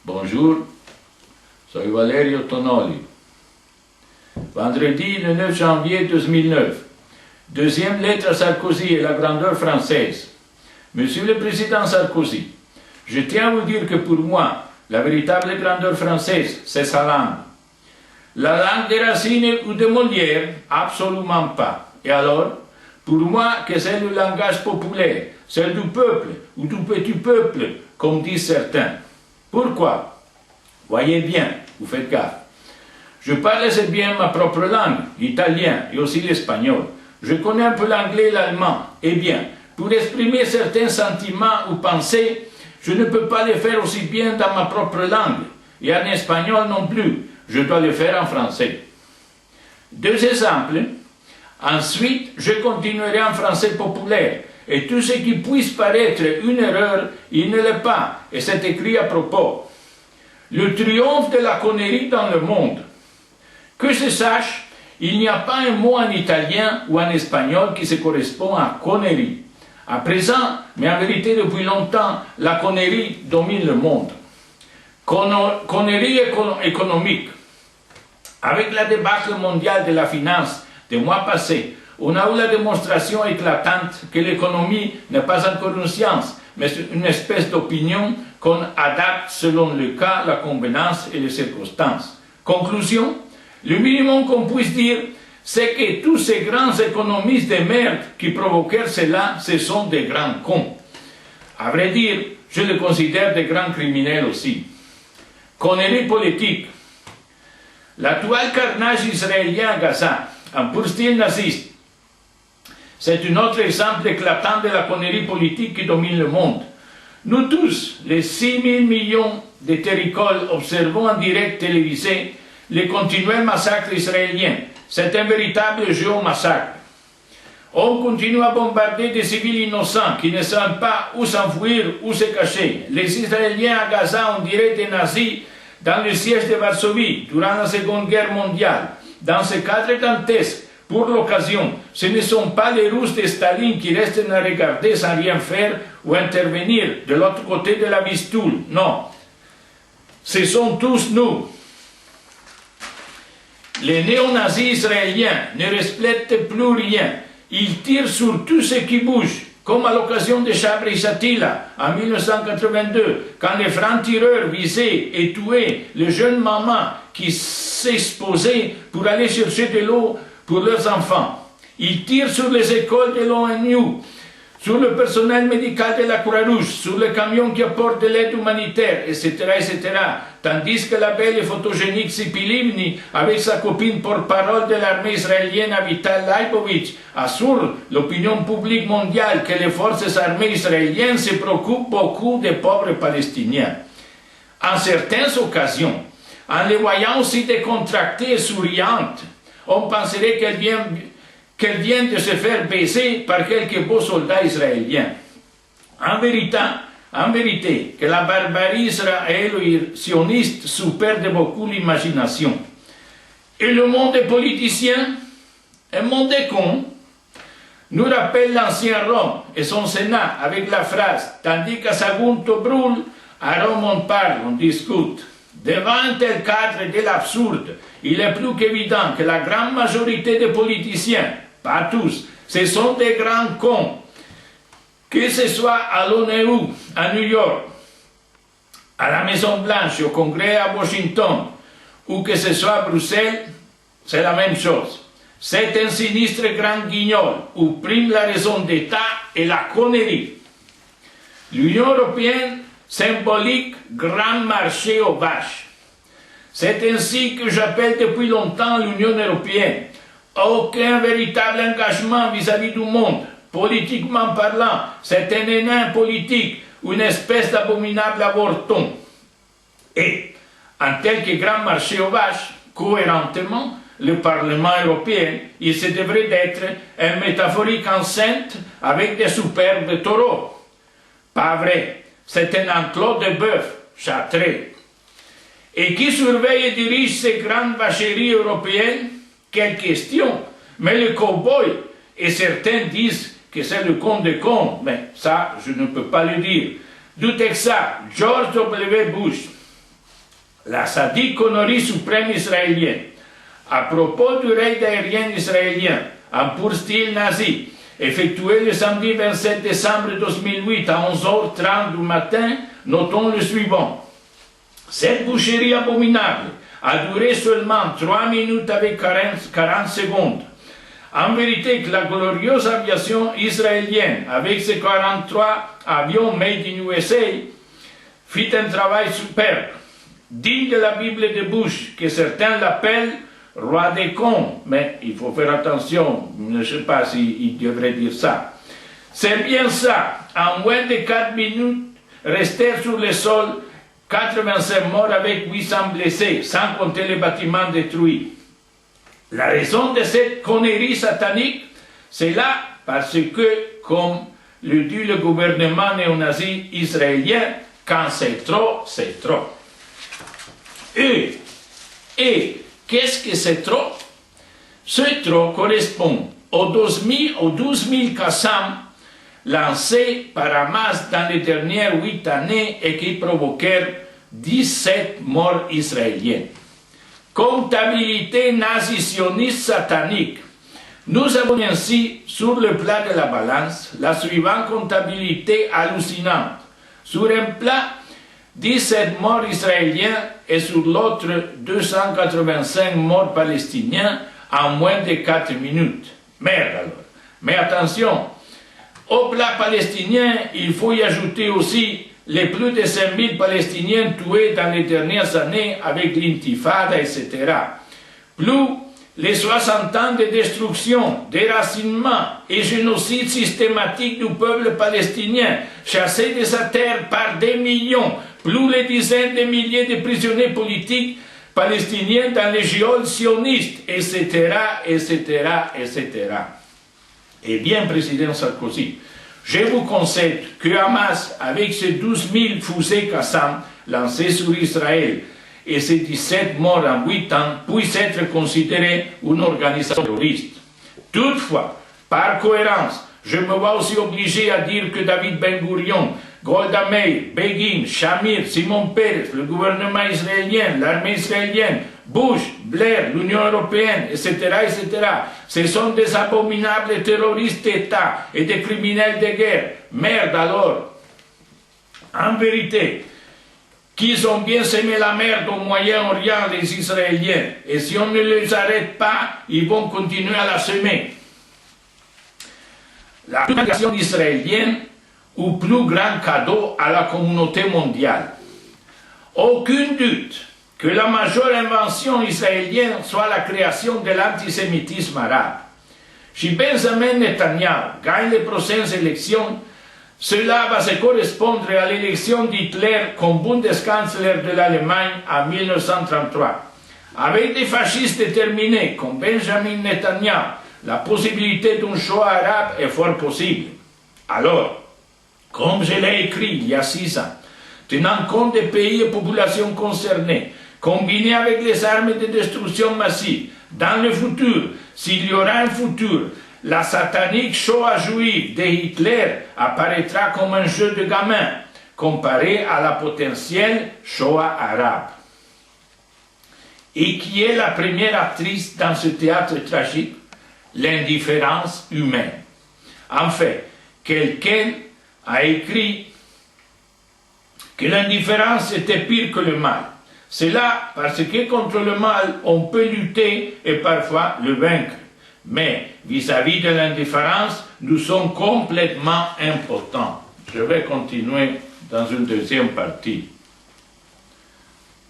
Bonjour, soy Valerio Tonoli. Vendredi le 9 janvier 2009. Deuxième lettre à Sarkozy et la grandeur française. Monsieur le Président Sarkozy, je tiens à vous dire que pour moi, la véritable grandeur française, c'est sa langue. La langue des Racine ou de Molière, absolument pas. Et alors, pour moi, que c'est le langage populaire, celle du peuple ou du petit peuple, comme disent certains. Pourquoi? Voyez bien, vous faites gaffe. Je parle assez bien ma propre langue, l'italien et aussi l'espagnol. Je connais un peu l'anglais et l'allemand. Eh bien, pour exprimer certains sentiments ou pensées, je ne peux pas les faire aussi bien dans ma propre langue. Et en espagnol non plus. Je dois le faire en français. Deux exemples. Ensuite, je continuerai en français populaire. Et tout ce qui puisse paraître une erreur, il ne l'est pas. Et c'est écrit à propos. Le triomphe de la connerie dans le monde. Que se sache, il n'y a pas un mot en italien ou en espagnol qui se correspond à connerie. À présent, mais en vérité depuis longtemps, la connerie domine le monde. Connerie économique. Avec la débâcle mondiale de la finance des mois passés, on a eu la démonstration éclatante que l'économie n'est pas encore une science, mais une espèce d'opinion qu'on adapte selon le cas, la convenance et les circonstances. Conclusion, le minimum qu'on puisse dire, c'est que tous ces grands économistes de merde qui provoquèrent cela, ce sont des grands cons. À vrai dire, je les considère des grands criminels aussi. Connerie politique. L'actuel carnage israélien à Gaza, en pur style naziste, c'est un autre exemple éclatant de la connerie politique qui domine le monde. Nous tous, les 6 000 millions de terricoles, observons en direct télévisé les continuels massacres israéliens. C'est un véritable jeu au massacre. On continue à bombarder des civils innocents qui ne savent pas où s'enfuir, où se cacher. Les Israéliens à Gaza, on dirait des nazis dans le siège de Varsovie durant la Seconde Guerre mondiale. Dans ce cadre dantesque, pour l'occasion, ce ne sont pas les Russes de Staline qui restent à regarder sans rien faire ou intervenir de l'autre côté de la Vistoule. Non, ce sont tous nous. Les néo-nazis israéliens ne respectent plus rien. Ils tirent sur tout ce qui bouge, comme à l'occasion de Shabri Shatila en 1982, quand les francs-tireurs visaient et tuaient les jeunes mamans qui s'exposaient pour aller chercher de l'eau pour leurs enfants. Ils tirent sur les écoles de l'ONU, sur le personnel médical de la Croix-Rouge, sur les camions qui apportent de l'aide humanitaire, etc., etc. Tandis que la belle et photogénique Tzipi Livni, avec sa copine porte-parole de l'armée israélienne Avital Leibovitch, assure l'opinion publique mondiale que les forces armées israéliennes se préoccupent beaucoup des pauvres Palestiniens. En certaines occasions, en les voyant aussi décontractées et souriantes, on penserait qu'elles viennent de se faire baiser par quelques beaux soldats israéliens. En vérité, que la barbarie israélo-sioniste supère beaucoup l'imagination. Et le monde des politiciens, un monde des cons, nous rappelle l'ancien Rome et son Sénat avec la phrase « Tandis qu'à Sagunto brûle, à Rome on parle, on discute ». Devant un tel cadre de l'absurde, il est plus qu'évident que la grande majorité des politiciens, pas tous, ce sont des grands cons. Que ce soit à l'ONU, à New York, à la Maison-Blanche, au Congrès à Washington, ou que ce soit à Bruxelles, c'est la même chose. C'est un sinistre grand guignol où prime la raison d'État et la connerie. L'Union européenne symbolique grand marché aux vaches. C'est ainsi que j'appelle depuis longtemps l'Union européenne. Aucun véritable engagement vis-à-vis du monde, politiquement parlant, c'est un énorme politique, une espèce d'abominable avorton. Et, en tel que grand marché aux vaches, cohérentement, le Parlement européen, il se devrait d'être un métaphorique enceinte avec des superbes taureaux. Pas vrai. C'est un enclos de bœuf, châtré. Et qui surveille et dirige ces grandes vacheries européennes? Quelle question! Mais le cow-boy, et certains disent que c'est le con des cons, mais ça, je ne peux pas le dire. Du Texas, George W. Bush. la sadique connerie suprême israélienne, à propos du raid aérien israélien en pur style nazi, effectué le samedi 27 décembre 2008 à 11h30 du matin, notons le suivant. Cette boucherie abominable a duré seulement 3 minutes avec 40 secondes. En vérité, que la glorieuse aviation israélienne, avec ses 43 avions made in USA, fit un travail superbe, digne de la Bible de Bush, que certains l'appellent roi des cons, mais il faut faire attention, je ne sais pas s'il devrait dire ça. C'est bien ça, en moins de 4 minutes, restèrent sur le sol 85 morts avec 800 blessés, sans compter les bâtiments détruits. La raison de cette connerie satanique, c'est là parce que, comme le dit le gouvernement néo-nazi israélien, quand c'est trop, c'est trop. Et qu'est-ce que c'est trop? Ce trop correspond aux 12 000 Qassam lancés par Hamas dans les dernières 8 années et qui provoquèrent 17 morts israéliennes. Comptabilité nazi-sioniste satanique. Nous avons ainsi, sur le plat de la balance, la suivante comptabilité hallucinante. Sur un plat, 17 morts israéliens et sur l'autre, 285 morts palestiniens en moins de 4 minutes. Merde alors. Mais attention, au plat palestinien, il faut y ajouter aussi les plus de 5000 Palestiniens tués dans les dernières années avec l'intifada, etc. Plus les 60 ans de destruction, déracinement et génocide systématique du peuple palestinien, chassé de sa terre par des millions, plus les dizaines de milliers de prisonniers politiques palestiniens dans les geôles sionistes, etc., etc., etc. Eh bien, Président Sarkozy, je vous concède que Hamas, avec ses 12 000 fusées Qassam lancés sur Israël et ses 17 morts en 8 ans, puisse être considéré une organisation terroriste. Toutefois, par cohérence, je me vois aussi obligé à dire que David Ben-Gurion, Golda Meir, Begin, Shamir, Simon Peres, le gouvernement israélien, l'armée israélienne, Bush, Blair, l'Union européenne, etc., etc., ce sont des abominables terroristes d'État et des criminels de guerre. Merde alors. En vérité, qu'ils ont bien semé la merde au Moyen-Orient, les Israéliens, et si on ne les arrête pas, ils vont continuer à la semer. La nation israélienne, ou plus grand cadeau à la communauté mondiale. Aucun doute que la majeure invention israélienne soit la création de l'antisémitisme arabe. Si Benjamin Netanyahu gagne les prochaines élections, cela va se correspondre à l'élection d'Hitler comme Bundeskanzler de l'Allemagne en 1933. Avec des fascistes déterminés comme Benjamin Netanyahu, la possibilité d'un Shoah arabe est fort possible. Alors, comme je l'ai écrit il y a 6 ans, tenant compte des pays et populations concernées, combiné avec les armes de destruction massive, dans le futur, s'il y aura un futur, la satanique Shoah juive de Hitler apparaîtra comme un jeu de gamin, comparé à la potentielle Shoah arabe. Et qui est la première actrice dans ce théâtre tragique? L'indifférence humaine. En fait, quelqu'un a écrit que l'indifférence était pire que le mal. C'est là parce que contre le mal, on peut lutter et parfois le vaincre. Mais vis-à-vis de l'indifférence, nous sommes complètement impotents. Je vais continuer dans une deuxième partie.